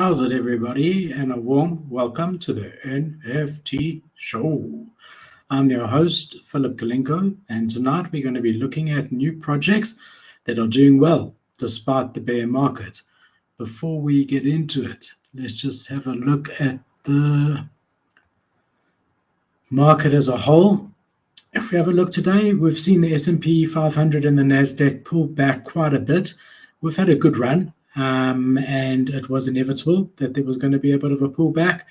How's it, everybody? And a warm welcome to the NFT show. I'm your host, Philip Kalinko, and tonight we're going to be looking at new projects that are doing well despite the bear market. Before we get into it, let's just have a look at the market as a whole. If we have a look today, we've seen the S&P 500 and the Nasdaq pull back quite a bit. We've had a good run, and it was inevitable that there was going to be a bit of a pullback.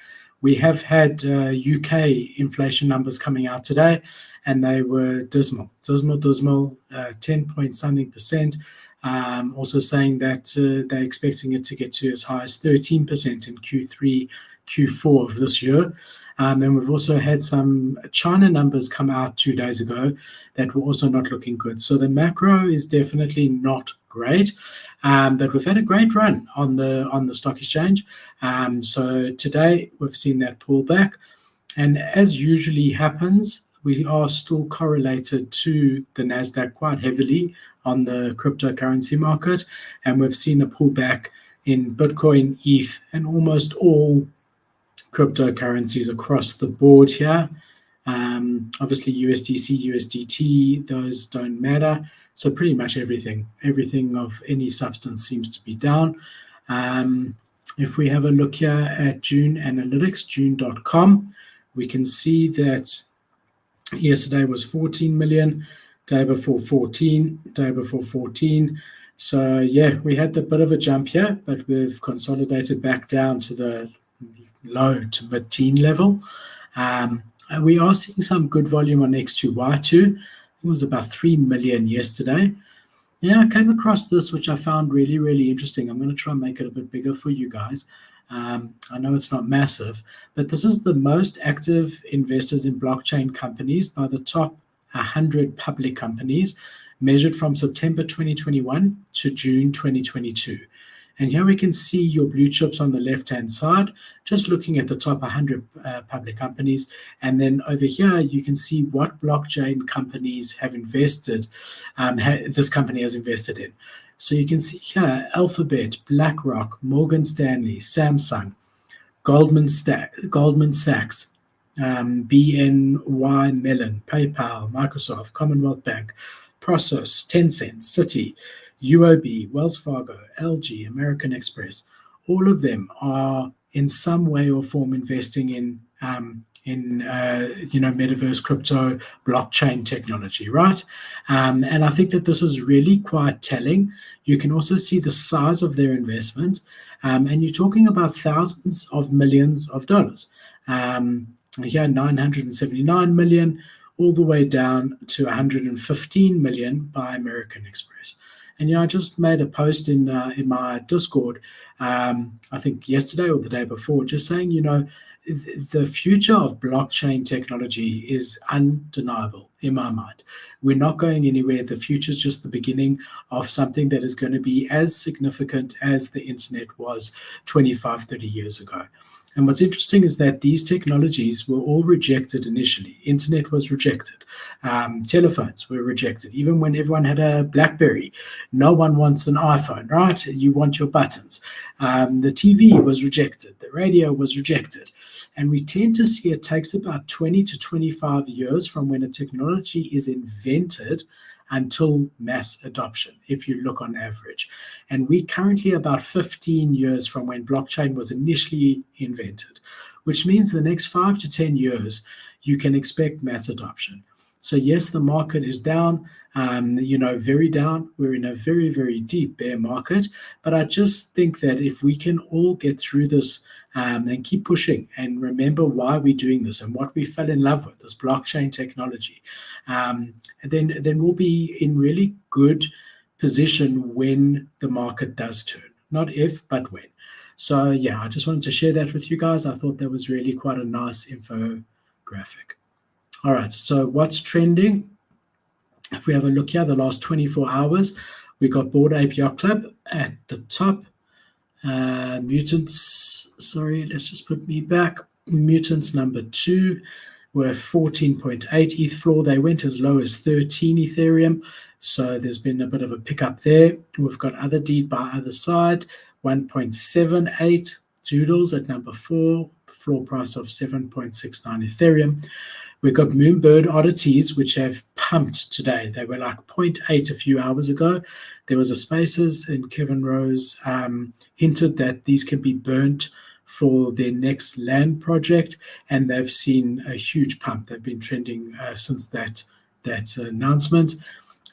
We have had UK inflation numbers coming out today, and they were dismal, 10 point something percent. Also saying that they're expecting it to get to as high as 13% in Q3, Q4 of this year. And we've also had some China numbers come out 2 days ago that were also not looking good. So the macro is definitely not great, but we've had a great run on the stock exchange. So today we've seen that pullback, and as usually happens, we are still correlated to the Nasdaq quite heavily on the cryptocurrency market, and we've seen a pullback in Bitcoin, ETH, and almost all cryptocurrencies across the board here. Obviously USDC, USDT, those don't matter. So pretty much everything of any substance seems to be down. If we have a look here at June Analytics, June.com, we can see that yesterday was 14 million, day before 14, day before 14. So yeah, we had a bit of a jump here, but we've consolidated back down to the low to mid-teen level. We are seeing some good volume on X2Y2. It was about 3 million yesterday. Yeah, I came across this, which I found really, really interesting. I'm going to try and make it a bit bigger for you guys. I know it's not massive, but this is the most active investors in blockchain companies by the top 100 public companies, measured from September 2021 to June 2022. And here we can see your blue chips on the left-hand side, just looking at the top 100 public companies. And then over here, you can see what blockchain companies have invested, this company has invested in. So you can see here, Alphabet, BlackRock, Morgan Stanley, Samsung, Goldman Sachs, BNY Mellon, PayPal, Microsoft, Commonwealth Bank, Prosus, Tencent, Citi, UOB, Wells Fargo, LG, American Express. All of them are in some way or form investing in metaverse, crypto, blockchain technology, right? And I think that this is really quite telling. You can also see the size of their investment, and you're talking about thousands of millions of dollars. Here, 979 million, all the way down to 115 million by American Express. And I just made a post in my Discord, I think yesterday or the day before, just saying, the future of blockchain technology is undeniable in my mind. We're not going anywhere. The future is just the beginning of something that is going to be as significant as the internet was 25, 30 years ago. And what's interesting is that these technologies were all rejected initially. Internet was rejected. Telephones were rejected. Even when everyone had a BlackBerry, no one wants an iPhone, right? You want your buttons. The TV was rejected. The radio was rejected. And we tend to see it takes about 20 to 25 years from when a technology is invented until mass adoption, if you look on average. And we currently about 15 years from when blockchain was initially invented, which means the next 5 to 10 years, you can expect mass adoption. So yes, the market is down, very down. We're in a very, very deep bear market. But I just think that if we can all get through this and keep pushing and remember why we're doing this and what we fell in love with, this blockchain technology, then we'll be in really good position when the market does turn. Not if, but when. So yeah, I just wanted to share that with you guys. I thought that was really quite a nice infographic. All right, so what's trending? If we have a look here, the last 24 hours, we got Bored Ape Yacht Club at the top. Mutants, sorry, let's just put me back. Mutants number 2 were 14.8 ETH floor. They went as low as 13 Ethereum. So there's been a bit of a pickup there. We've got Other Deed by Other Side, 1.78. Doodles at number 4, floor price of 7.69 Ethereum. We've got Moonbird oddities, which have pumped today. They were like 0.8 a few hours ago. There was a Spaces, and Kevin Rose hinted that these can be burnt for their next land project, and they've seen a huge pump. They've been trending since that announcement.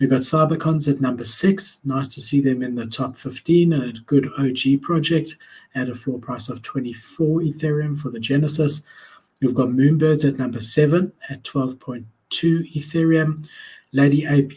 We've got Cybercons at number 6. Nice to see them in the top 15, and a good OG project at a floor price of 24 Ethereum for the Genesis. We've got Moonbirds at number 7 at 12.2 Ethereum. Lady Ape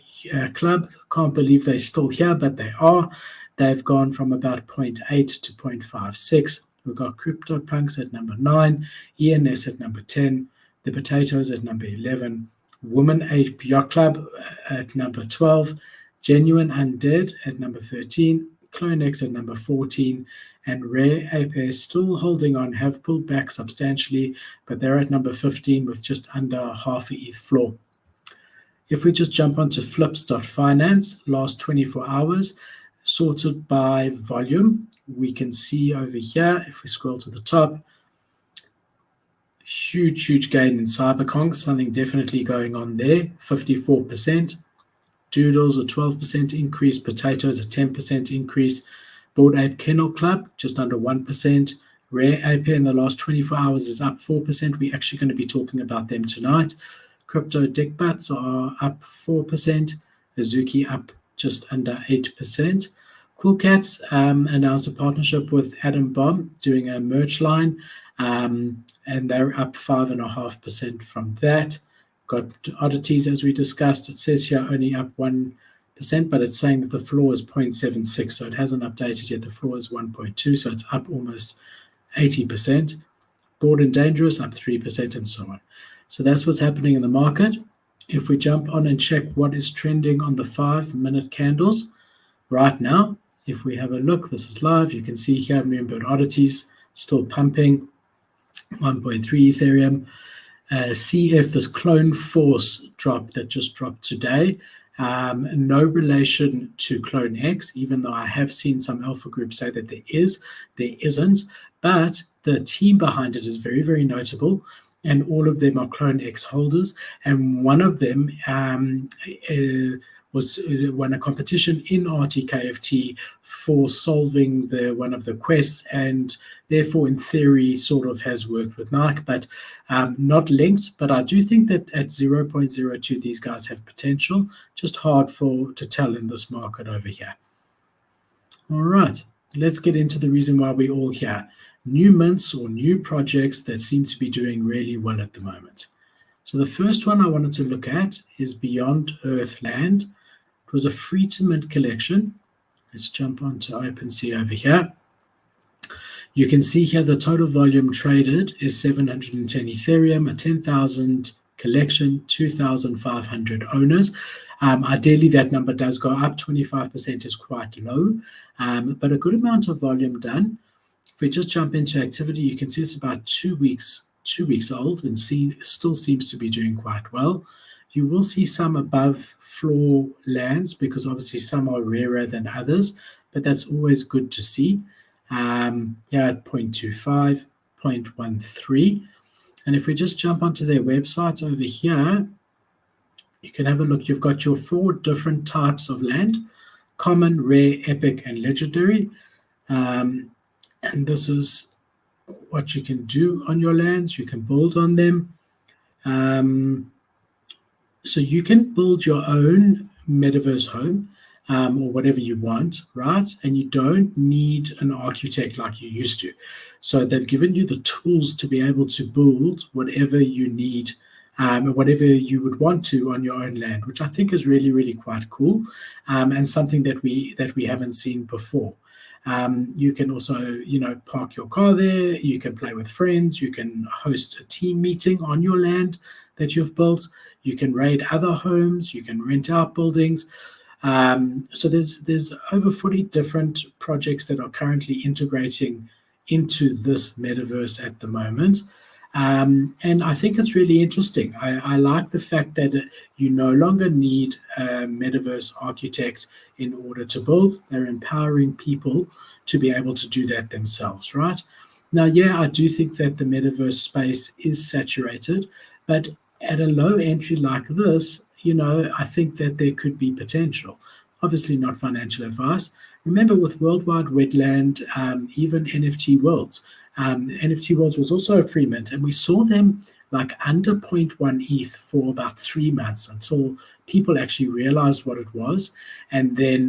Club, can't believe they're still here, but they are. They've gone from about 0.8 to 0.56. We've got CryptoPunks at number 9, ENS at number 10, The Potatoes at number 11, Woman Ape Yacht Club at number 12, Genuine Undead at number 13, CloneX at number 14, and Rare Ape still holding on, have pulled back substantially, but they're at number 15 with just under half a ETH floor. If we just jump onto flips.finance, last 24 hours, sorted by volume, we can see over here, if we scroll to the top, huge gain in Cyberconk, something definitely going on there, 54%. Doodles a 12% increase, Potatoes a 10% increase, Bored Ape Kennel Club just under 1%. Rare Ape in the last 24 hours is up 4%. We're actually going to be talking about them tonight. Crypto Dick Butts are up 4%. Azuki up just under 8%. Cool Cats announced a partnership with Adam Bomb doing a merch line, and they're up 5.5% from that. Got oddities, as we discussed. It says here only up 1%, but it's saying that the floor is 0.76, so it hasn't updated yet. The floor is 1.2, so it's up almost 80%. Bored and Dangerous up 3%, and so on. So that's what's happening in the market. If we jump on and check what is trending on the 5-minute candles right now, if we have a look, this is live. You can see here Moonbird oddities still pumping, 1.3 Ethereum. CF, this Clone Force drop that just dropped today, no relation to Clone X, even though I have seen some alpha groups say that there isn't, but the team behind it is very notable, and all of them are Clone X holders, and one of them won a competition in RTKFT for solving one of the quests, and therefore in theory sort of has worked with Nike, but not linked. But I do think that at 0.02 these guys have potential, just hard to tell in this market over here. All right, let's get into the reason why we're all here. New mints or new projects that seem to be doing really well at the moment. So the first one I wanted to look at is Beyond Earth Land. It was a free to mint collection. Let's jump onto OpenSea over here. You can see here the total volume traded is 710 Ethereum, a 10,000 collection, 2,500 owners. Ideally, that number does go up. 25% is quite low, but a good amount of volume done. If we just jump into activity, you can see it's about 2 weeks old, and still seems to be doing quite well. You will see some above floor lands because obviously some are rarer than others, but that's always good to see. Here at 0.25, 0.13. And if we just jump onto their website over here, you can have a look. You've got your 4 different types of land: common, rare, epic, and legendary. And this is what you can do on your lands. You can build on them. So you can build your own metaverse home, or whatever you want, right? And you don't need an architect like you used to. So they've given you the tools to be able to build whatever you need, whatever you would want to on your own land, which I think is really quite cool, and something that we haven't seen before. You can also, park your car there. You can play with friends. You can host a team meeting on your land that you've built. You can raid other homes. You can rent out buildings. So there's over 40 different projects that are currently integrating into this metaverse at the moment. And I think it's really interesting. I like the fact that you no longer need a metaverse architect in order to build. They're empowering people to be able to do that themselves, right? Now, yeah, I do think that the metaverse space is saturated, but at a low entry like this, I think that there could be potential. Obviously, not financial advice. Remember, with Worldwide Wetland, even NFT Worlds, NFT Worlds was also a free mint, and we saw them like under zero point 0.1 ETH for about 3 months until people actually realized what it was, and then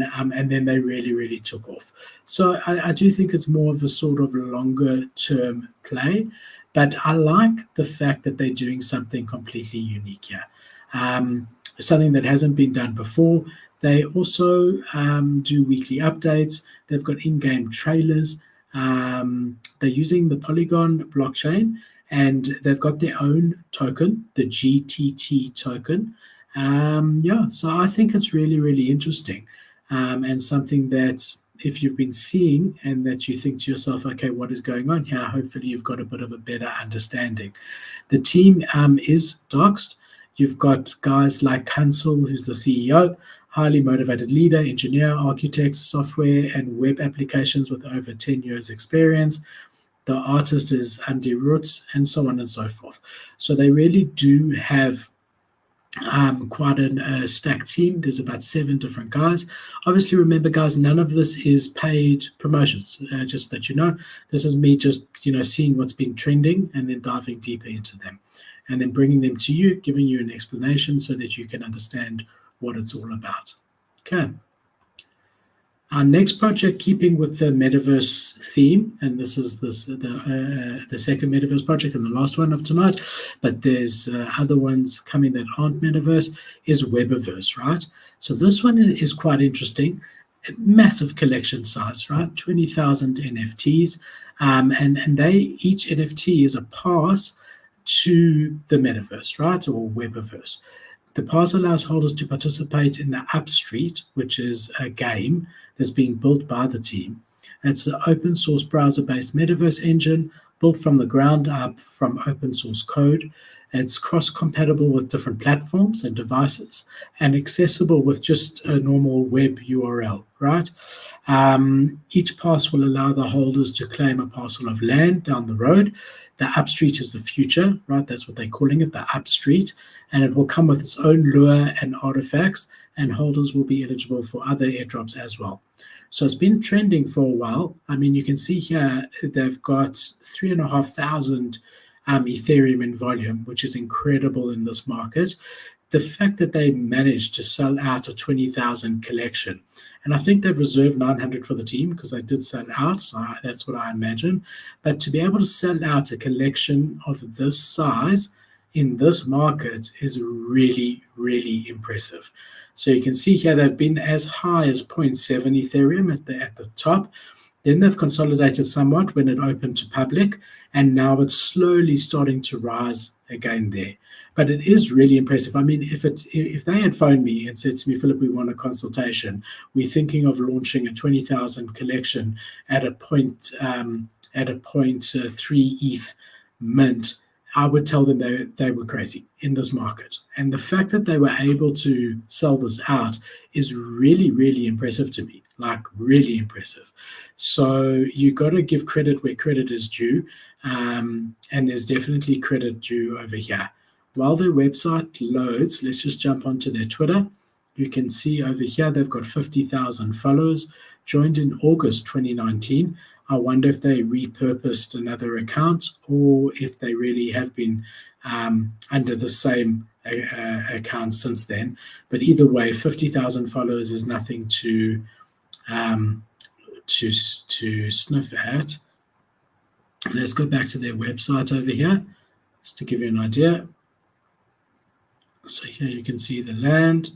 they really, really took off. So I do think it's more of a sort of longer term play, but I like the fact that they're doing something completely unique here, something that hasn't been done before. They also do weekly updates. They've got in-game trailers. They're using the Polygon blockchain, and they've got their own token, the GTT token. So I think it's really, really interesting, and something that if you've been seeing and that you think to yourself, okay, what is going on here? Hopefully you've got a bit of a better understanding. The team is doxed. You've got guys like Hansel, who's the CEO, highly motivated leader, engineer, architect, software and web applications with over 10 years experience. The artist is Andy Roots, and so on and so forth. So they really do have quite a stacked team. There's about 7 different guys. Obviously, remember, guys, none of this is paid promotions. Just that you know, this is me just seeing what's been trending and then diving deeper into them, and then bringing them to you, giving you an explanation so that you can understand what it's all about. Okay. Our next project, keeping with the metaverse theme, and this is the second metaverse project and the last one of tonight, but there's other ones coming that aren't metaverse, is Webaverse, right? So this one is quite interesting. Massive collection size, right? 20,000 NFTs, and each NFT is a pass to the metaverse, right, or Weberverse. The pass allows holders to participate in the Upstreet, which is a game that's being built by the team. It's an open source browser-based metaverse engine built from the ground up from open source code. It's cross-compatible with different platforms and devices and accessible with just a normal web URL, right? Each pass will allow the holders to claim a parcel of land down the road. The Upstreet is the future, right? That's what they're calling it, the Upstreet. And it will come with its own lure and artifacts, and holders will be eligible for other airdrops as well. So it's been trending for a while. I mean, you can see here they've got 3,500 Ethereum in volume, which is incredible in this market. The fact that they managed to sell out a 20,000 collection, and I think they've reserved 900 for the team because they did sell out, so that's what I imagine. But to be able to sell out a collection of this size in this market is really, really impressive. So you can see here they've been as high as 0.7 Ethereum at the top. Then they've consolidated somewhat when it opened to public, and now it's slowly starting to rise again there. But it is really impressive. I mean, if they had phoned me and said to me, Philip, we want a consultation, we're thinking of launching a 20,000 collection at a 0.3 ETH mint, I would tell them they were crazy in this market. And the fact that they were able to sell this out is really, really impressive to me, like really impressive. So you got to give credit where credit is due, and there's definitely credit due over here. While their website loads, let's just jump onto their Twitter. You can see over here they've got 50,000 followers, joined in August 2019. I wonder if they repurposed another account or if they really have been under the same account since then. But either way, 50,000 followers is nothing to sniff at. Let's go back to their website over here, just to give you an idea. So here you can see the land.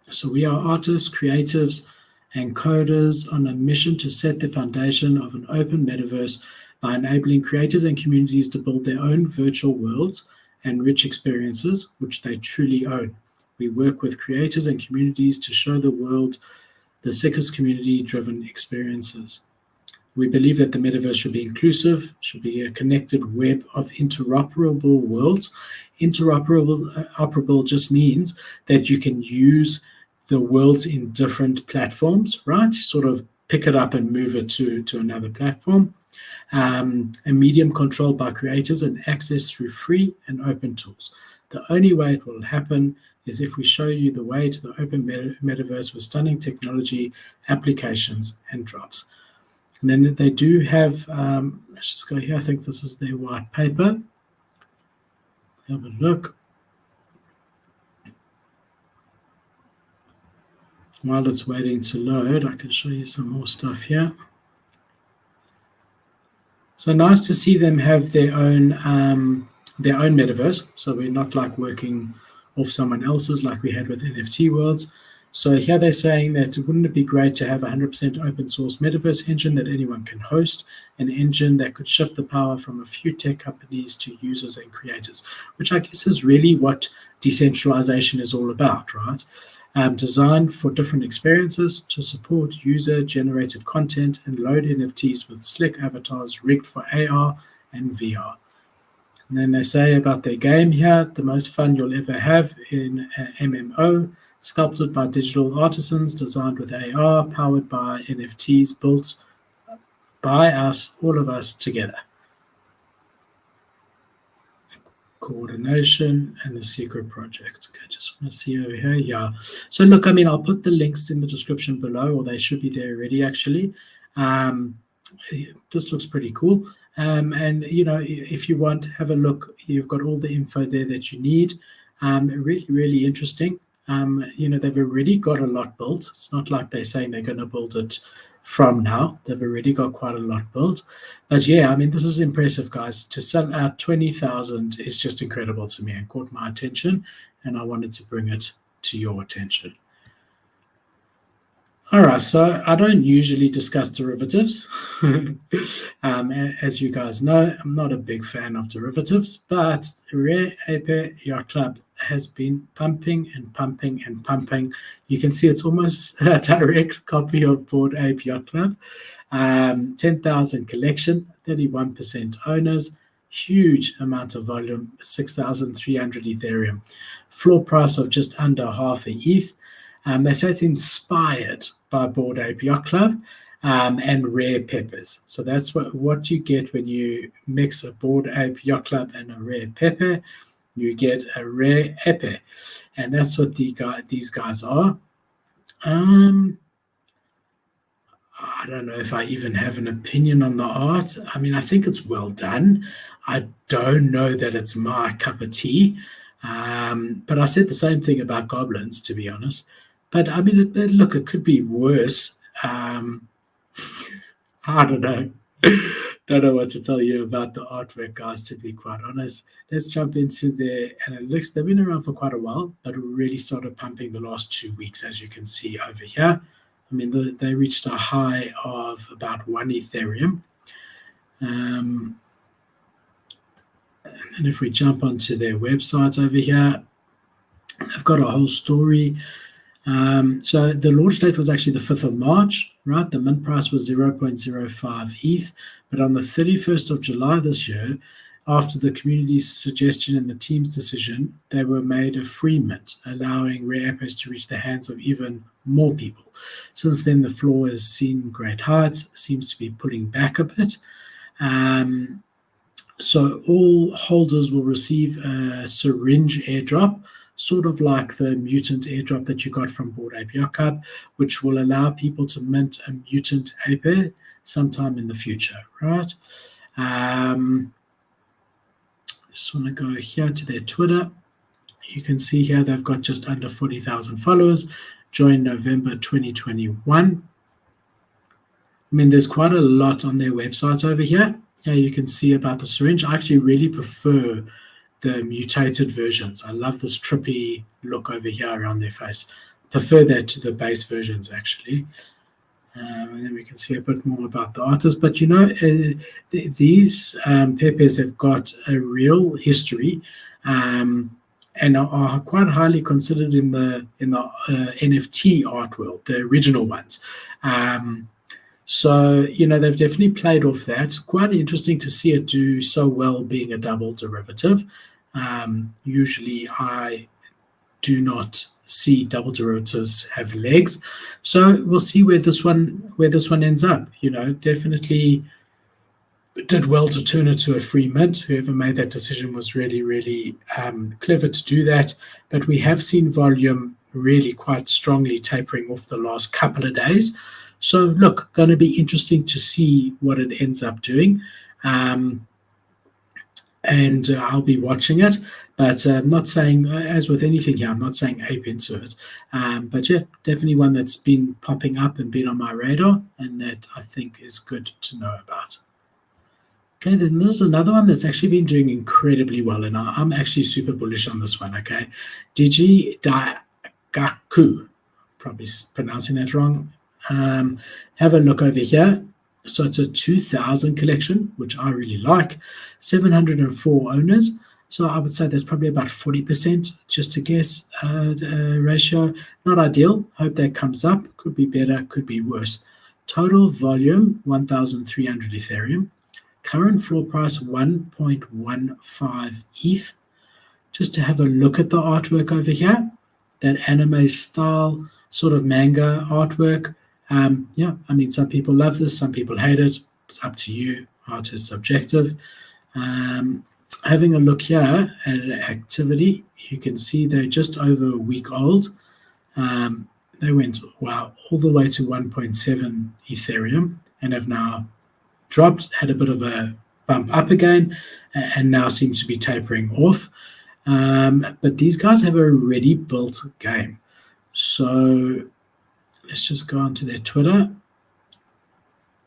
So we are artists, creatives, and coders on a mission to set the foundation of an open metaverse by enabling creators and communities to build their own virtual worlds and rich experiences, which they truly own. We work with creators and communities to show the world the sickest community-driven experiences. We believe that the metaverse should be inclusive, should be a connected web of interoperable worlds. Interoperable just means that you can use the worlds in different platforms, right? Sort of pick it up and move it to another platform. A medium controlled by creators and accessed through free and open tools. The only way it will happen is if we show you the way to the open metaverse with stunning technology, applications, and drops. And then they do have, let's just go here, I think this is their white paper. Have a look. While it's waiting to load, I can show you some more stuff here. So nice to see them have their own metaverse. So we're not like working off someone else's like we had with NFT Worlds. So here they're saying that wouldn't it be great to have a 100% open source metaverse engine that anyone can host, an engine that could shift the power from a few tech companies to users and creators, which I guess is really what decentralization is all about, right? Designed for different experiences to support user-generated content and load NFTs with slick avatars rigged for AR and VR. And then they say about their game here, the most fun you'll ever have in MMO, sculpted by digital artisans, designed with AR, powered by NFTs, built by us, all of us together. Coordination and the secret project. Okay, just want to see over here. Yeah. So look, I mean, I'll put the links in the description below, or they should be there already, actually. This looks pretty cool. And, you know, if you want, have a look. You've got all the info there that you need. Really, really interesting. You know, they've already got a lot built. It's not like they're saying they're going to build it from now. They've already got quite a lot built. But yeah, I mean, this is impressive, guys. To sell out 20,000 is just incredible to me and caught my attention, and I wanted to bring it to your attention. All right, so I don't usually discuss derivatives. As you guys know, I'm not a big fan of derivatives, but Rare Ape Yacht Club has been pumping and pumping and pumping. You can see it's almost a direct copy of Bored Ape Yacht Club. 10,000 collection, 31% owners, huge amount of volume, 6,300 Ethereum. Floor price of just under half a ETH. They say it's inspired by Bored Ape Yacht Club and rare peppers. So that's what you get when you mix a Bored Ape Yacht Club and a rare pepper. You get a rare ape, and that's what these guys are. I don't know if I even have an opinion on the art. I mean, I think it's well done. I don't know that it's my cup of tea, but I said the same thing about goblins, to be honest. But I mean, look, it could be worse. I don't know. Don't know what to tell you about the artwork, guys, to be quite honest. Let's jump into their analytics. They've been around for quite a while, but really started pumping the last 2 weeks, as you can see over here. I mean, they reached a high of about 1 Ethereum. And then if we jump onto their website over here, they've got a whole story. So the launch date was actually the 5th of March, right? The mint price was 0.05 ETH. But on the 31st of July this year, after the community's suggestion and the team's decision, they were made a free mint, allowing rare apples to reach the hands of even more people. Since then, the floor has seen great heights, seems to be pulling back a bit. So all holders will receive a syringe airdrop, sort of like the mutant airdrop that you got from Bored Ape Yacht Club, which will allow people to mint a mutant ape sometime in the future, right? Just want to go here to their Twitter. You can see here they've got just under 40,000 followers, joined November 2021. I mean, there's quite a lot on their website over here. Yeah, you can see about the syringe. I actually really prefer the mutated versions. I love this trippy look over here around their face. Prefer that to the base versions, actually. And then we can see a bit more about the artist. But, you know, these peppers have got a real history and are quite highly considered in the NFT art world, the original ones. So, you know, they've definitely played off that. Quite interesting to see it do so well being a double derivative. Usually I do not see double derivatives have legs. So we'll see where this one ends up. Definitely did well to turn it to a free mint. Whoever made that decision was really, really clever to do that. But we have seen volume really quite strongly tapering off the last couple of days. So look, going to be interesting to see what it ends up doing. And I'll be watching it. But I'm not saying, as with anything here, I'm not saying ape into it. But yeah, definitely one that's been popping up and been on my radar, and that I think is good to know about. Okay, then there's another one that's actually been doing incredibly well, and I'm actually super bullish on this one, okay? Digi Dagaku, probably pronouncing that wrong. Have a look over here. So it's a 2000 collection, which I really like. 704 owners. So I would say that's probably about 40%, just to guess, ratio. Not ideal. Hope that comes up. Could be better, could be worse. Total volume, 1,300 Ethereum. Current floor price, 1.15 ETH. Just to have a look at the artwork over here, that anime style sort of manga artwork. Yeah, I mean, some people love this, some people hate it. It's up to you. Art is subjective. Having a look here at activity, you can see they're just over a week old. They went, wow, all the way to 1.7 Ethereum and have now dropped, had a bit of a bump up again, and now seem to be tapering off. But these guys have already built a game. So let's just go onto their Twitter.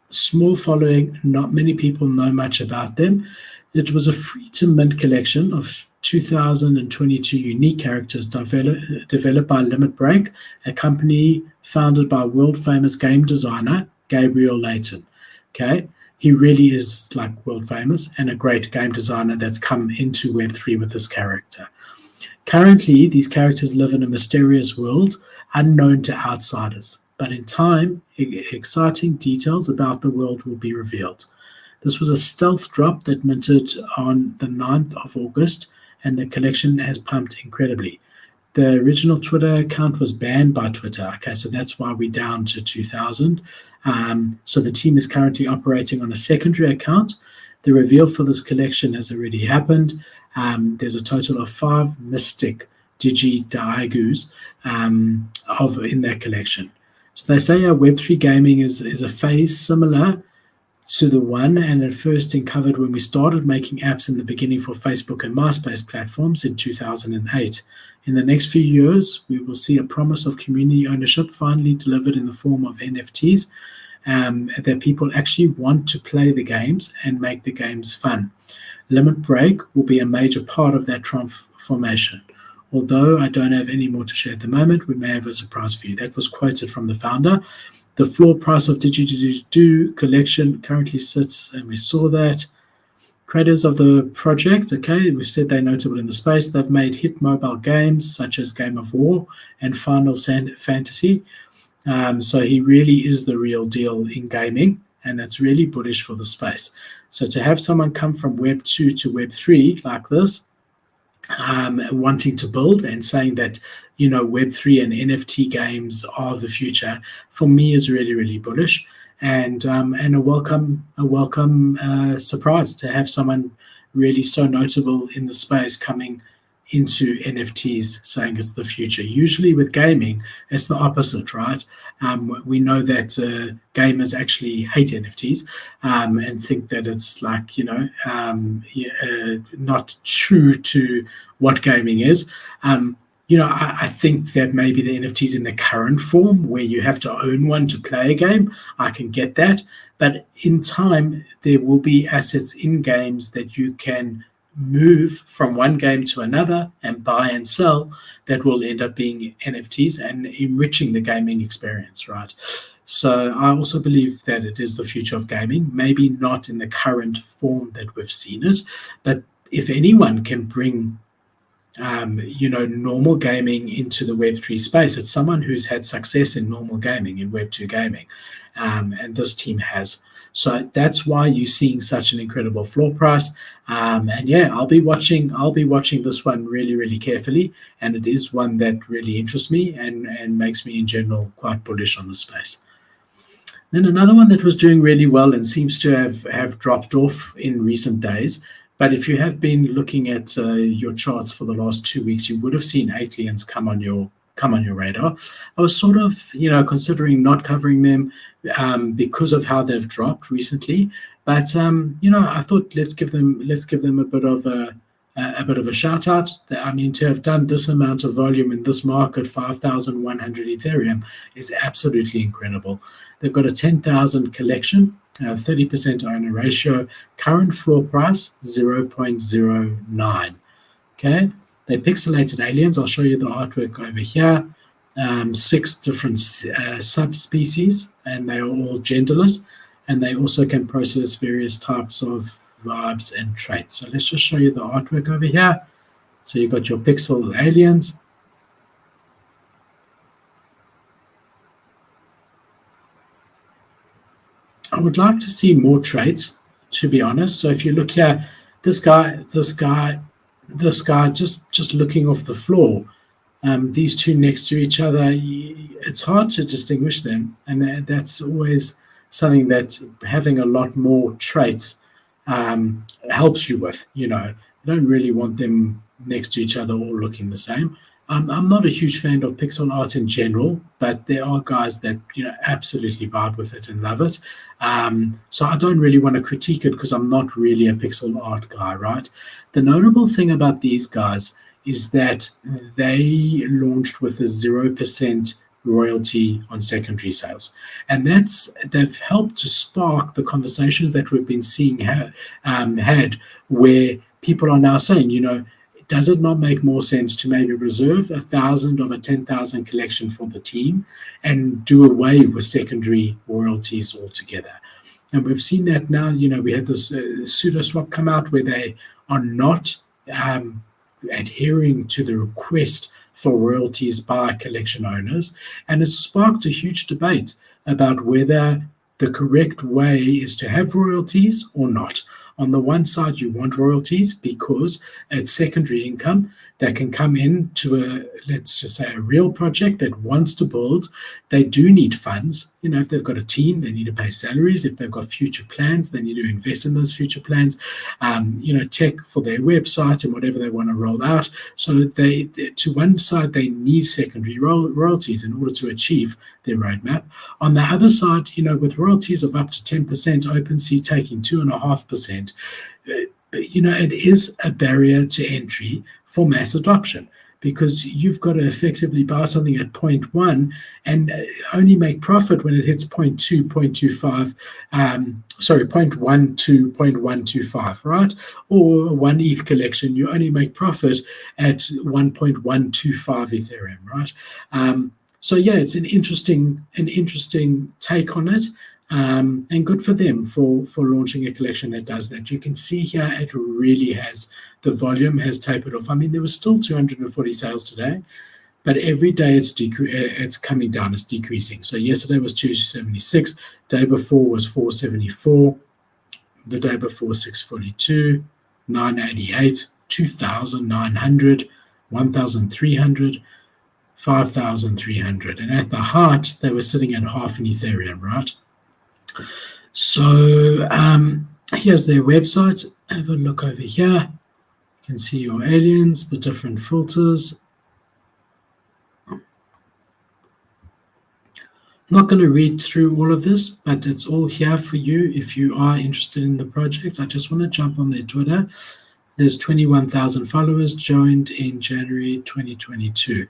Small following, not many people know much about them. It was a free-to-mint collection of 2022 unique characters developed by Limit Break, a company founded by world-famous game designer Gabriel Layton. Okay, he really is like world famous and a great game designer that's come into Web3 with this character. Currently, these characters live in a mysterious world unknown to outsiders, but in time, exciting details about the world will be revealed. This was a stealth drop that minted on the 9th of August, and the collection has pumped incredibly. The original Twitter account was banned by Twitter. Okay, so that's why we're down to 2,000. So the team is currently operating on a secondary account. The reveal for this collection has already happened. There's a total of 5 mystic Digi Daigus in that collection. So they say Web3 gaming is a phase similar to the one and it first uncovered when we started making apps in the beginning for Facebook and MySpace platforms in 2008. In the next few years, we will see a promise of community ownership finally delivered in the form of NFTs, that people actually want to play the games and make the games fun. Limit Break will be a major part of that transformation. Although I don't have any more to share at the moment, we may have a surprise for you. That was quoted from the founder. The floor price of Digi collection currently sits, and we saw that. Creators of the project, okay, we've said they're notable in the space. They've made hit mobile games such as Game of War and Final Fantasy. So he really is the real deal in gaming, and that's really bullish for the space. So to have someone come from Web 2 to Web 3 like this, wanting to build and saying that, Web 3 and NFT games are the future, for me is really, really bullish. And a welcome surprise to have someone really so notable in the space coming into NFTs saying it's the future. Usually with gaming, it's the opposite, right? We know that gamers actually hate NFTs and think that it's like, not true to what gaming is. I think that maybe the NFTs in the current form where you have to own one to play a game, I can get that. But in time, there will be assets in games that you can move from one game to another and buy and sell that will end up being NFTs and enriching the gaming experience, right? So I also believe that it is the future of gaming, maybe not in the current form that we've seen it, but if anyone can bring normal gaming into the Web3 space, it's someone who's had success in normal gaming, in Web2 gaming, and this team has. So that's why you're seeing such an incredible floor price. And yeah, I'll be watching this one really, really carefully. And it is one that really interests me and makes me in general quite bullish on the space. Then another one that was doing really well and seems to have dropped off in recent days. But if you have been looking at your charts for the last 2 weeks, you would have seen aliens come on your radar. I was sort of considering not covering them because of how they've dropped recently. But I thought let's give them a bit of a shout out. I mean, to have done this amount of volume in this market, 5,100 Ethereum, is absolutely incredible. They've got a 10,000 collection, 30% owner ratio, current floor price 0.09. Okay, they pixelated aliens. I'll show you the artwork over here. 6 different subspecies, and they are all genderless, and they also can process various types of vibes and traits. So let's just show you the artwork over here. So you've got your pixel aliens. I would like to see more traits, to be honest. So if you look here, this guy, just looking off the floor, these two next to each other, it's hard to distinguish them. And that's always something that having a lot more traits helps you with. You don't really want them next to each other all looking the same. I'm not a huge fan of pixel art in general, but there are guys that absolutely vibe with it and love it. So I don't really want to critique it because I'm not really a pixel art guy, right? The notable thing about these guys is that they launched with a 0% royalty on secondary sales, and they've helped to spark the conversations that we've been seeing had where people are now saying, does it not make more sense to maybe reserve 1,000 of a 10,000 collection for the team and do away with secondary royalties altogether? And we've seen that now. We had this pseudo swap come out where they are not adhering to the request for royalties by collection owners, and it's sparked a huge debate about whether the correct way is to have royalties or not. On the one side, you want royalties because it's secondary income that can come into let's just say, a real project that wants to build. They do need funds. If they've got a team, they need to pay salaries. If they've got future plans, they need to invest in those future plans, tech for their website and whatever they want to roll out. So to one side, they need secondary royalties in order to achieve their roadmap. On the other side, with royalties of up to 10%, OpenSea taking 2.5%, it is a barrier to entry for mass adoption, because you've got to effectively buy something at 0.1 and only make profit when it hits 0.2, 0.25, 0.1 to 0.125, right? Or one ETH collection, you only make profit at 1.125 Ethereum, right? So yeah, it's an interesting take on it. And good for them for launching a collection that does that. You can see here it really the volume has tapered off. I mean, there was still 240 sales today, but every day it's coming down, it's decreasing. So yesterday was 276, day before was 474, the day before 642, 988, 2,900, 1,300, 5,300. And at the height, they were sitting at half an Ethereum, right? So here's their website. Have a look over here. You can see your aliens, the different filters. I'm not going to read through all of this, but it's all here for you if you are interested in the project. I just want to jump on their Twitter. There's 21,000 followers, joined in January 2022.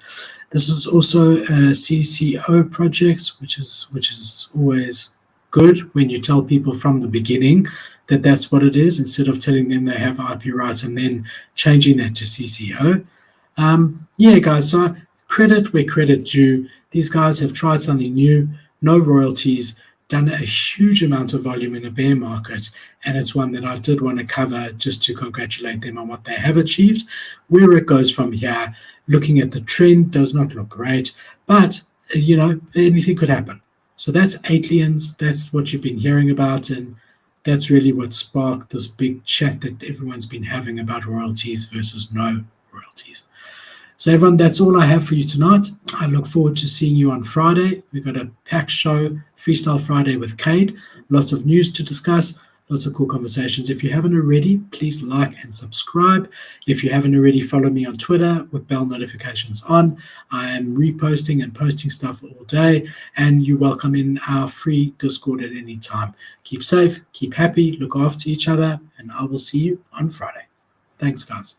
This is also a CCO project, which is always good when you tell people from the beginning that that's what it is, instead of telling them they have IP rights and then changing that to CCO. Yeah, guys, so credit where credit due. These guys have tried something new, no royalties, done a huge amount of volume in a bear market, and it's one that I did want to cover just to congratulate them on what they have achieved. Where it goes from here, looking at the trend, does not look great, but anything could happen. So that's aliens. That's what you've been hearing about. And that's really what sparked this big chat that everyone's been having about royalties versus no royalties. So everyone, that's all I have for you tonight. I look forward to seeing you on Friday. We've got a packed show, Freestyle Friday with Cade. Lots of news to discuss, lots of cool conversations. If you haven't already, please like and subscribe. If you haven't already, follow me on Twitter with bell notifications on. I am reposting and posting stuff all day, and you're welcome in our free Discord at any time. Keep safe, keep happy, look after each other, and I will see you on Friday. Thanks, guys.